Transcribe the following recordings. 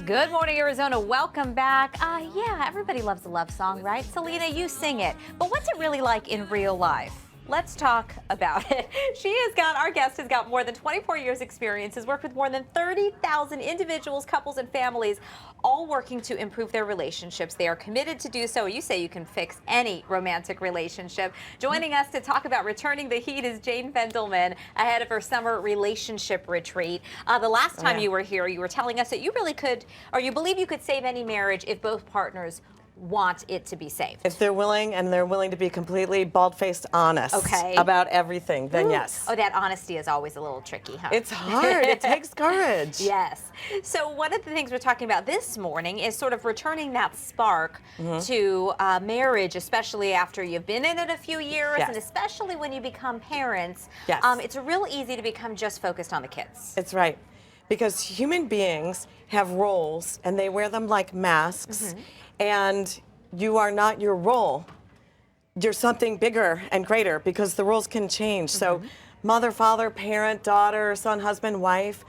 Good morning, Arizona. Welcome back. Yeah, everybody loves a love song, right? Selena, you sing it. But what's it really like in real life? Let's talk about it. Our guest has got more than 24 years experience, has worked with more than 30,000 individuals, couples, and families, all working to improve their relationships. They are committed to do so. You say you can fix any romantic relationship. Joining us to talk about returning the heat is Jane Fendelman, ahead of her summer relationship retreat. The last time you were here, you were telling us that you really could, or you believe you could save any marriage if both partners want it to be saved. If they're willing, and they're willing to be completely bald-faced honest about everything, then yes. Oh, that honesty is always a little tricky, huh? It's hard. It takes courage. Yes. So one of the things we're talking about this morning is sort of returning that spark to marriage, especially after you've been in it a few years, and especially when you become parents. Yes. It's real easy to become just focused on the kids. It's right. Because human beings have roles, and they wear them like masks. And you are not your role. You're something bigger and greater, because the roles can change. So mother, father, parent, daughter, son, husband, wife,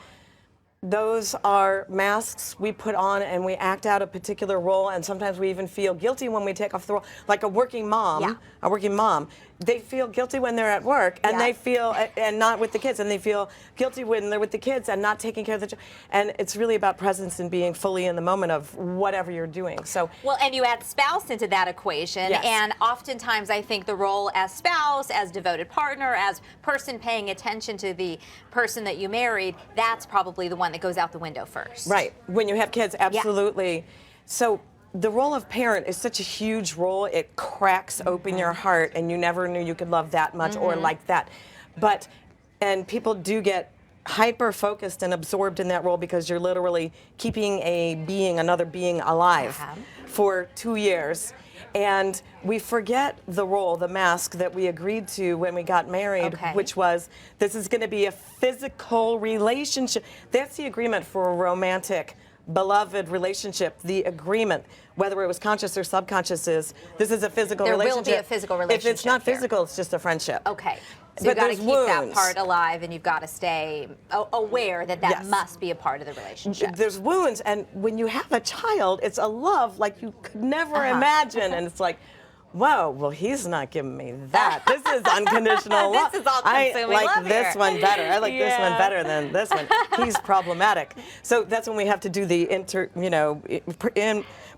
those are masks we put on, and we act out a particular role, and sometimes we even feel guilty when we take off the role. Like a working mom, they feel guilty when they're at work, and they feel, and not with the kids, and they feel guilty when they're with the kids and not taking care of the children. And it's really about presence and being fully in the moment of whatever you're doing. So, well, and you add spouse into that equation, and oftentimes I think the role as spouse, as devoted partner, as person paying attention to the person that you married, that's probably the one that goes out the window first. Right. When you have kids, absolutely. So the role of parent is such a huge role. It cracks open your heart, and you never knew you could love that much or like that. And people do get hyper focused and absorbed in that role, because you're literally keeping another being alive for 2 years. And we forget the role, the mask that we agreed to when we got married, which was, this is going to be a physical relationship. That's the agreement for a romantic, beloved relationship. The agreement, whether it was conscious or subconscious, is this is a physical relationship. There will be a physical relationship. If it's not physical, it's just a friendship. Okay. So you've got to keep that part alive, and you've got to stay aware that that must be a part of the relationship. There's wounds, and when you have a child, it's a love like you could never imagine, and it's like, whoa, well, he's not giving me that. This is unconditional love. This is all-consuming I like love this here. one better. I like this one better than this one. He's problematic. So that's when we have to do the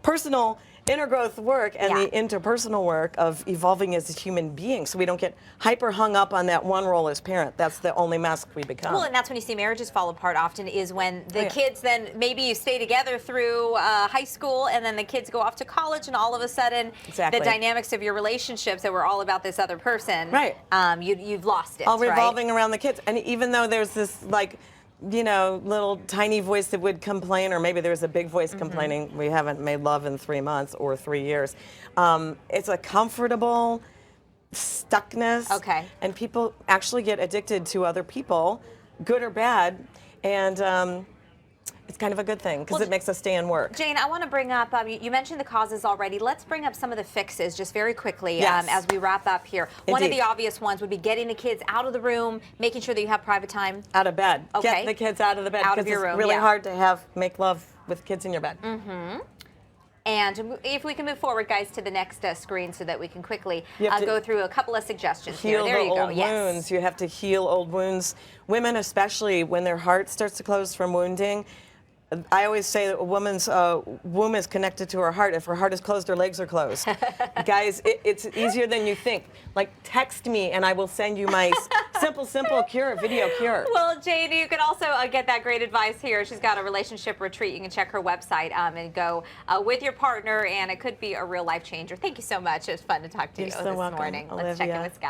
personal inner growth work and the interpersonal work of evolving as a human being, so we don't get hyper hung up on that one role as parent. That's the only mask we become. Well, and that's when you see marriages fall apart often, is when the kids then, maybe you stay together through high school, and then the kids go off to college, and all of a sudden the dynamics of your relationships that were all about this other person, you've lost it. All revolving around the kids. And even though there's this, like, little tiny voice that would complain, or maybe there's a big voice complaining, we haven't made love in 3 months or 3 years. It's a comfortable stuckness. And people actually get addicted to other people, good or bad. And it's kind of a good thing, because it makes us stay in work. Jane, I want to bring up, you mentioned the causes already. Let's bring up some of the fixes just very quickly as we wrap up here. One of the obvious ones would be getting the kids out of the room, making sure that you have private time. Out of bed. Get the kids out of the bed. Out of your room, it's really hard to make love with kids in your bed. And if we can move forward, guys, to the next screen, so that we can quickly go through a couple of suggestions here. There you go. Old wounds. You have to heal old wounds. Women, especially when their heart starts to close from wounding, I always say that a woman's womb is connected to her heart. If her heart is closed, her legs are closed. Guys, it's easier than you think. Like, text me, and I will send you my simple cure, video cure. Well, Jane, you can also get that great advice here. She's got a relationship retreat. You can check her website and go with your partner, and it could be a real life changer. Thank you so much. It was fun to talk to you this morning. Olivia. Let's check in with Scott.